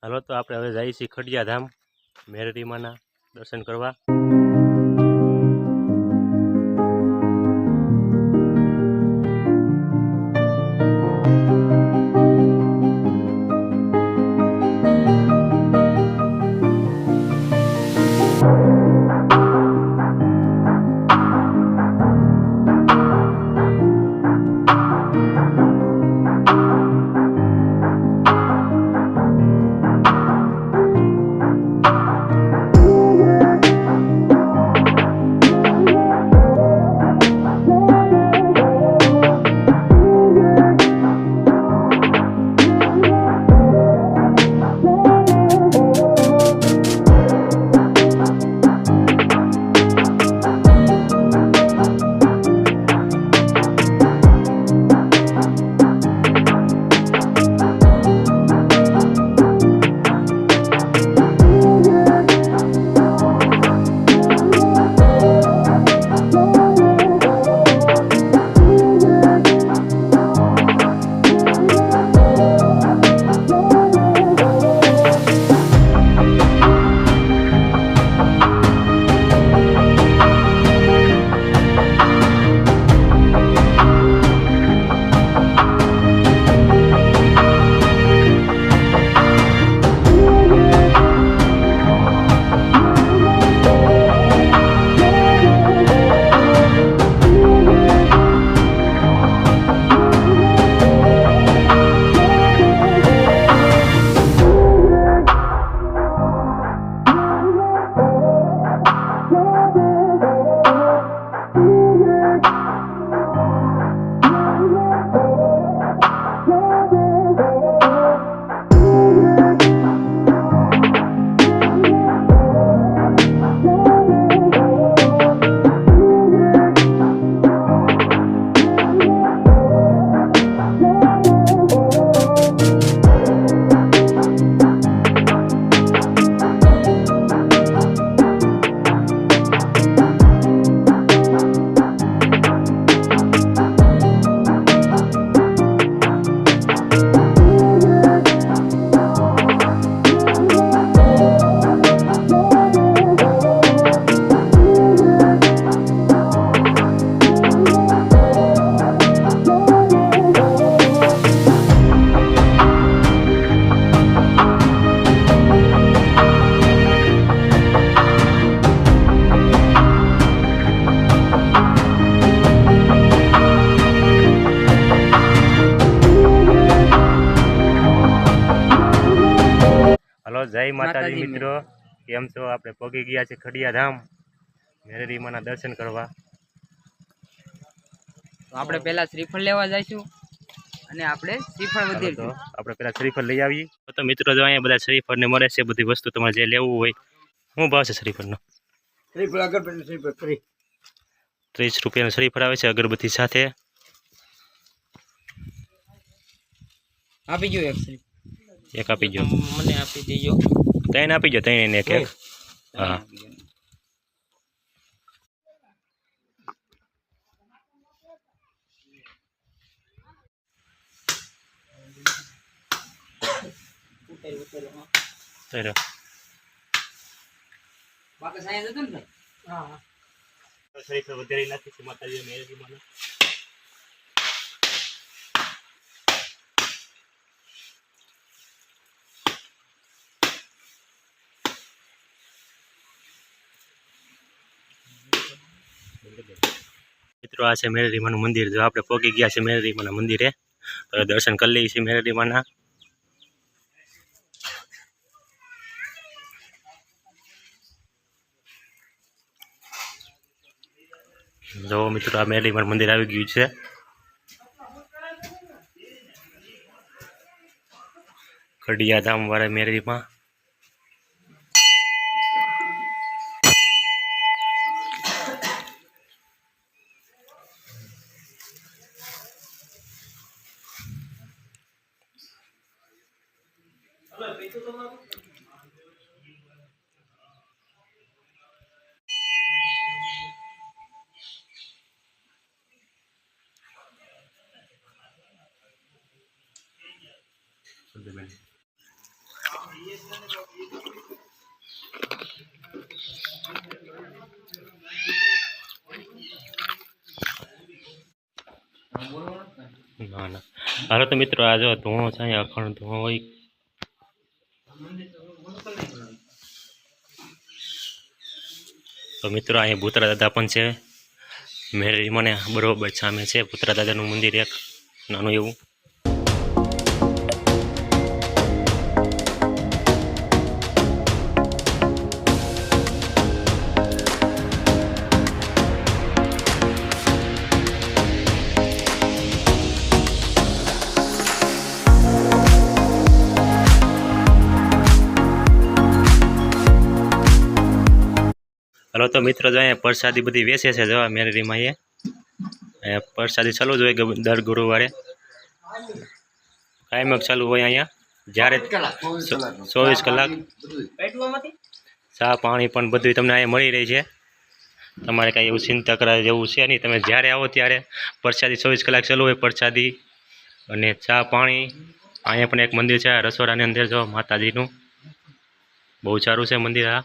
હાલો તો આપણે હવે જઈએ છીએ ખડિયા ધામ મેરડી માના દર્શન કરવા। हेलो जय माताजी मित्रों, केम छो? आपणे पगी गया छे खडिया धाम मेरडी माना दर्शन करवा। तो आपणे पहला श्रीफळ लेवा जाईशुं અને આપણે શ્રીફળ વધેરશું। આપણે પેલા શ્રીફળ લઈ આવીએ। તો મિત્રો જો અહીંયા બધા શ્રીફળ ને મળે છે, બધી વસ્તુ તમારે જે લેવું હોય। શું ભાવ છે શ્રીફળનો? શ્રીફળ અગરબત્તી શ્રીફળ ફ્રી 30 રૂપિયાનું શ્રીફળ આવે છે અગરબત્તી સાથે। આપી જો એક શ્રીફળ, એક આપી જો, મને આપી દેજો। ત્રણ આપી જો, ત્રણ ને એક એક। હા ચલો બાકી સાઈઝ હતું ને? હા શ્રીફળ વધારે નાખી છે માતાજી મેરડી માના। મિત્રો આ છે મેરડી માનું મંદિર। જો આપણે પહોંચી ગયા છે મેરડી માના મંદિરે, તો દર્શન કરી લઈએ છીએ મેરડી માના। જો મિત્રો આ મેરડી માનું મંદિર આવી ગયું છે। ખડિયા ધામ વાળા મેરડીમાં ના ના હાલો તો મિત્રો આ જો ધુઓ છે અહીંયા અખંડ ધુઓ હોય. તો મિત્રો અહીંયા ભૂતરા દાદા પણ છે. મેરી મને બરોબર સામે છે ભૂતરા દાદાનું મંદિર એક નાનું એવું. હાલો તો મિત્રો જો અહીંયા પ્રસાદી બધી વેચે છે જવા મેલેરીમાં અહીંયા પ્રસાદી ચાલુ જ હોય દર ગુરુવારે કાયમ ચાલુ હોય અહીંયા જ્યારે 24 કલાક ચા પાણી પણ બધું તમને અહીંયા મળી રહી છે. તમારે કાંઈ એવું ચિંતા કરાય જેવું છે નહીં. તમે જ્યારે આવો ત્યારે પ્રસાદી 24 કલાક ચાલુ હોય પ્રસાદી અને ચા પાણી. અહીંયા પણ એક મંદિર છે રસોડાની અંદર જો માતાજીનું બહુ સારું છે મંદિર. આ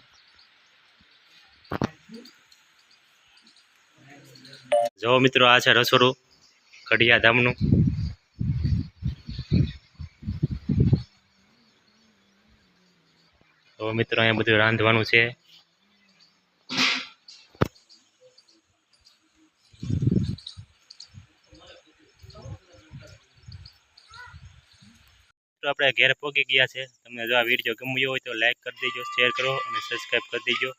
જો મિત્રો આ છે રસોડું કડિયા ધામનું. તો મિત્રો અહીંયા બધું રાંધવાનું છે. તો આપણે ઘેર પહોંચી ગયા છે. તમને જો આ વિડીયો ગમ્યો હોય તો લાઈક કરી દેજો, શેર કરો અને સબસ્ક્રાઈબ કરી દેજો.